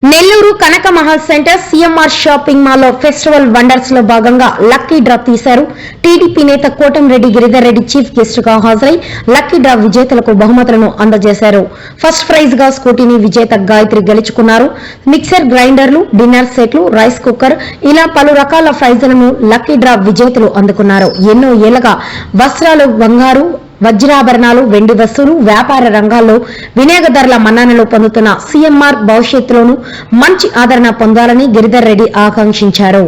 Nellore Kanaka Mahal centre CMR shopping mall లో festival wonders లో భాగంగా లక్కీ డ్రా తీశారు. టీడీపీ నేత కోటంరెడ్డి గిరిధర్ రెడ్డి చీఫ్ గెస్ట్ గా హాజరై లక్కీ డ్రా విజేతలకు బహుమతులను అందజేశారు. ఫస్ట్ ప్రైజ్ గా స్కూటీని విజేత గాయత్రి గెలుచుకున్నారు. మిక్సర్ గ్రైండర్లు, డిన్నర్ సెట్లు, రైస్ కుక్కర్ ఇలా పలు రకాల ప్రైజులను లక్కీ డ్రా విజేతలు అందుకున్నారు. ఎన్నో ఏళ్లుగా వస్త్రాలు, బంగారు, వజ్రాభరణాలు, వెండి వస్తువులు వ్యాపార రంగాల్లో వినియోగదారుల మన్ననలు పొందుతున్న సీఎంఆర్ భవిష్యత్తులోనూ మంచి ఆదరణ పొందాలని గిరిధర్ రెడ్డి ఆకాంక్షించారు.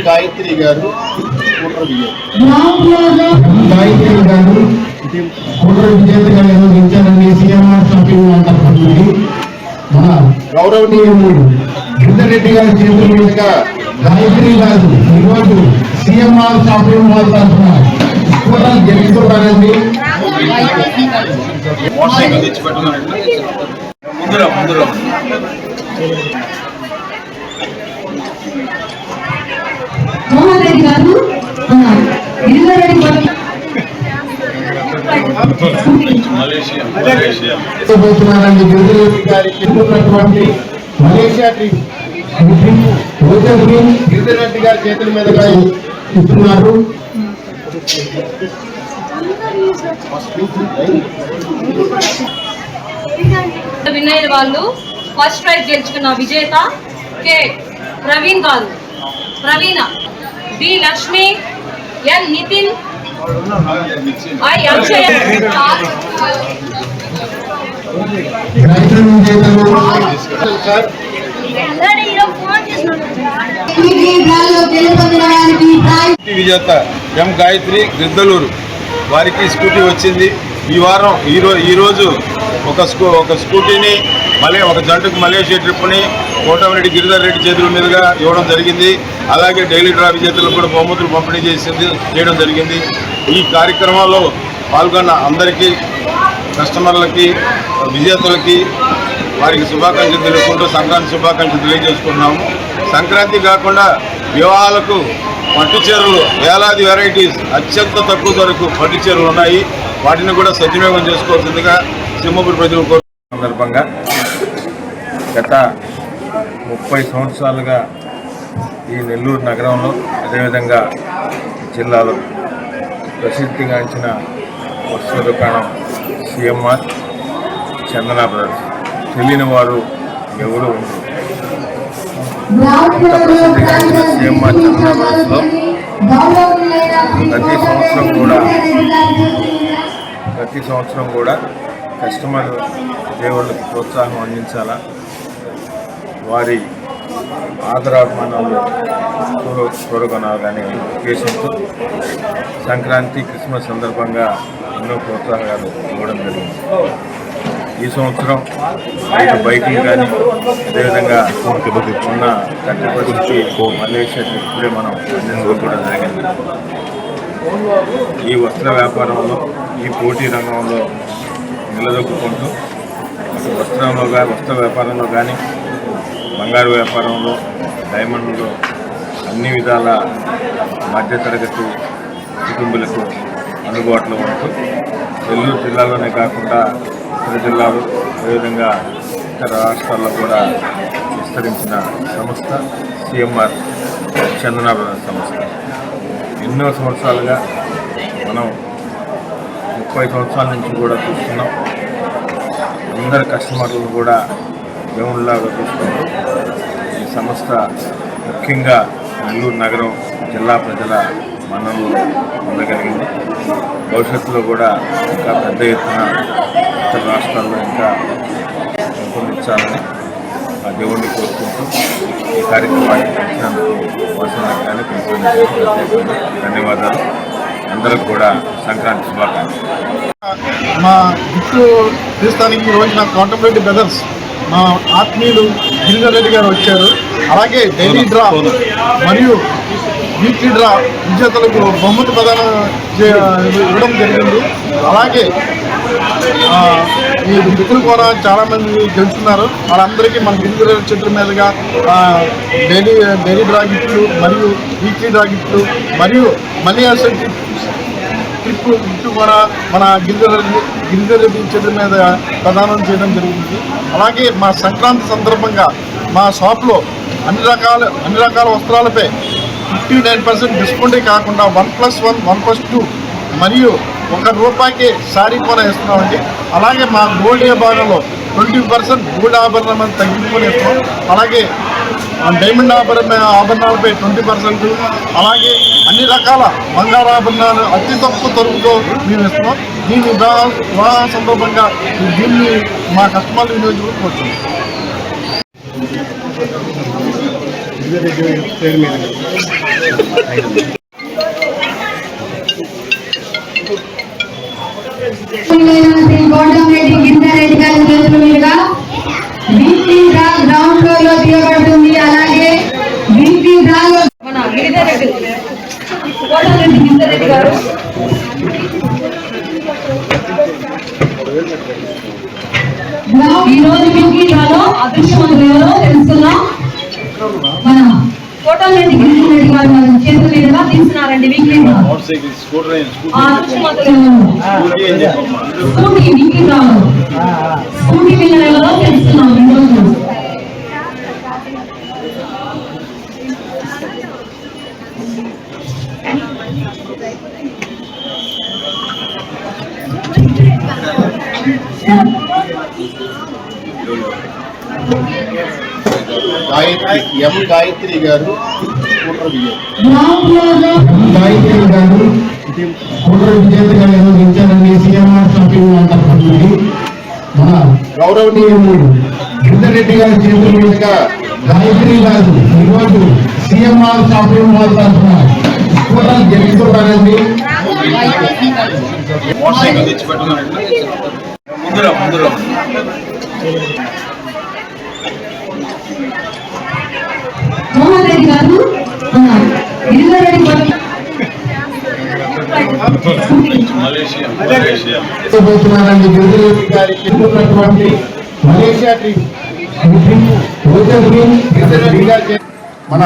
గాయత్రి గారు విజేతగా నిర్వహించారని సీఎంఆర్ షాపింగ్ మాల్ తరఫున మన గౌరవనీయులు గిరిధర్ రెడ్డి గారి చేతుల మీదుగా గాయత్రి గారు ఈరోజు సీఎంఆర్ షాపింగ్ మాల్ తరఫున స్కూటర్ గెలుచుకోవాలని మోహన్ రెడ్డి గారు గిరిధర్ రెడ్డి మలేషియా గిరిధర్ రెడ్డి గారి చేతుల మీదుగా ఇస్తున్నారు. విన్నైన వాళ్ళు ఫస్ట్ ప్రైజ్ గెలుచుకున్న విజేత కె ప్రవీణ్ గారు, Praveena, B Lakshmi, N Nitin, I Akshaya. విజేత ఎం గాయత్రి గిద్దలూరు వారికి స్కూటీ వచ్చింది. ఈ వారం ఈరోజు ఒక స్కూటీని ఒక జంటకు మలేషియా ట్రిప్ని కోటంరెడ్డి గిరిధర్ రెడ్డి చేతుల మీదుగా ఇవ్వడం జరిగింది. అలాగే డైలీ డ్రా విజేతలకు కూడా బహుమతులు పంపిణీ చేయడం జరిగింది. ఈ కార్యక్రమంలో పాల్గొన్న అందరికీ, కస్టమర్లకి, విజేతలకి వారికి శుభాకాంక్షలు తెలుపుకుంటూ సంక్రాంతి శుభాకాంక్షలు తెలియజేసుకుంటున్నాము. సంక్రాంతి కాకుండా వివాహాలకు పట్టు చీరలు వేలాది వెరైటీస్ అత్యంత తక్కువ ధరకు పట్టు చీరలు ఉన్నాయి. వాటిని కూడా సద్వినియోగం చేసుకోవాల్సిందిగా సింహపూర్ ప్రజలు కోరుతున్న సందర్భంగా గత 30 సంవత్సరాలుగా ఈ నెల్లూరు నగరంలో, అదేవిధంగా జిల్లాలో ప్రసిద్ధిగాంచిన వస్త్ర దుకాణం సిఎంఆర్ చందన బ్రదర్స్. తెలియని వారు ఎవరు ఉండరు. అంత ప్రసిద్ధిగాంచిన సిఎంఆర్ చందన బ్రదర్స్లో ప్రతి సంవత్సరం కూడా కస్టమర్ దేవుళ్ళకి ప్రోత్సాహం అందించాలా, వారి ఆదరాభిమానాలు చూరగొనాలనే ఉద్దేశంతో సంక్రాంతి, క్రిస్మస్ సందర్భంగా ఎన్నో ప్రోత్సాహాలు ఇవ్వడం జరిగింది. ఈ సంవత్సరం 5 బైకులు కానీ, అదేవిధంగా ఉన్న 30% మలేషియా ఇప్పుడే మనం అందించుకోవడం జరిగింది. ఈ వస్త్ర వ్యాపారంలో, ఈ పోటీ రంగంలో నిలదొక్కుంటూ వస్త్ర వ్యాపారంలో కానీ, బంగారు వ్యాపారంలో, డైమండ్లో అన్ని విధాల మధ్యతరగతి కుటుంబాలకు అందుబాటులో ఉంటూ నెల్లూరు జిల్లాలోనే కాకుండా ఇతర జిల్లాలు, అదేవిధంగా ఇతర రాష్ట్రాల్లో కూడా విస్తరించిన సంస్థ సిఎంఆర్ చందన బ్రదర్స్ సంస్థ. ఎన్నో సంవత్సరాలుగా మనం 30 సంవత్సరాల నుంచి కూడా చూస్తున్నాం. అందరు కస్టమర్లను కూడా దేవుళ్ళలాగా చూసుకుంటూ ఈ సంస్థ ముఖ్యంగా నెల్లూరు నగరం, జిల్లా ప్రజల మన్ననలు పొందగలిగింది. భవిష్యత్తులో కూడా ఇంకా పెద్ద ఎత్తున ఇతర రాష్ట్రాల్లో ఇంకా పెంపొందించాలని ఆ దేవుడిని కోరుకుంటూ ఈ కార్యక్రమాన్ని పెంచినందుకు వసంతకు కానీ ధన్యవాదాలు. అందరికి కూడా సంక్రాంతి శుభాకాంక్షలు. మా గిఫ్ట్ తీస్తానికి ఈ రోజున కోటంరెడ్డి బ్రదర్స్ మా ఆత్మీయులు గిరిధర్ రెడ్డి గారు వచ్చారు. అలాగే డైలీ డ్రా మరియు వీక్లీ డ్రా విజేతలకు బహుమతి ప్రదానం ఇవ్వడం జరిగింది. అలాగే ఈ మిత్రులు కూడా చాలామంది గెలుస్తున్నారు. వాళ్ళందరికీ మన గిరిధర్ చేతుల మీదుగా డైలీ డ్రా గిఫ్ట్లు మరియు వీక్లీ డ్రా గిఫ్ట్లు మరియు మనీ అసెట్ ట్రిప్ గిఫ్ట్ కూడా మన గిరిధర్ రెడ్డి చేతుల మీద ప్రదానం చేయడం జరిగింది. అలాగే మా సంక్రాంతి సందర్భంగా మా షాప్లో అన్ని రకాల వస్త్రాలపై 59% డిస్కౌంటే కాకుండా 1+1, 1+2 మరియు ₹1 శారీ కూడా ఇస్తున్నామండి. అలాగే మా గోల్డ్ భాగంలో 20% గోల్డ్ ఆభరణం తగ్గించుకొని ఇస్తున్నాం. అలాగే డైమండ్ ఆభరణాలపై 20%, అలాగే అన్ని రకాల బంగారు ఆభరణాలు అతి తక్కువ తరుగుతో మేము ఇస్తున్నాం. దీని వివాహ సందర్భంగా దీన్ని మా కస్టమర్లు వినియోగించుకోవచ్చు. కోటంరెడ్డి గిరిధర్ రెడ్డి గారి చేతుల మీదుగా వీక్లీ డ్రా గ్రౌండ్ ఫ్లోర్ లో తీయబడుతుంది. అలాగే వీక్లీ డ్రాలో మన గిరిధర్ రెడ్డి కోటంరెడ్డి గిరిధర్ రెడ్డి గారు ఈ రోజు వీక్లీ డ్రాలో అదృష్టవంతులు ఎవరో తెలుసుకుందాం. మన కోటంరెడ్డి గిరిధర్ రెడ్డి గారు చేతుల మీదుగా తీస్తున్నారండి వీక్లీ డ్రా. అదృష్టవంతులు స్కూటీ వీక్లీ డ్రాలో స్కూటీ విన్నర్ ఎవరో తెలుసుకుందాం ఈరోజు. గాయత్రి గారు గాయత్రి గారు స్కూటర్ విజేతగా నిర్వహించారని సిఎంఆర్ షాపింగ్ మాల్ తరఫున మన గౌరవనీయులు గిరిధర్ రెడ్డి గారి చేతుల మీదుగా గాయత్రి గారు ఈరోజు సిఎంఆర్ షాపింగ్ మాల్ తరఫున స్కూటర్ గెలుచుకుంటారండి. మోహన్ రెడ్డి గారు గిరిధర్ రెడ్డి పోతున్నారండి. గిరిధర్ రెడ్డి గారి చెందుతున్నటువంటి మలేషియా ట్రిప్ గిరిధర్ రెడ్డి గారి మన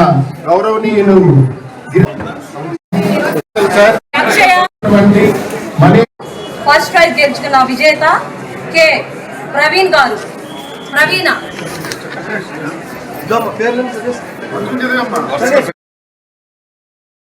గౌరవనీయులు ఫస్ట్ ప్రైజ్ గెలుచుకున్న విజేత కె ప్రవీణ్ గారు. ప్రవీణ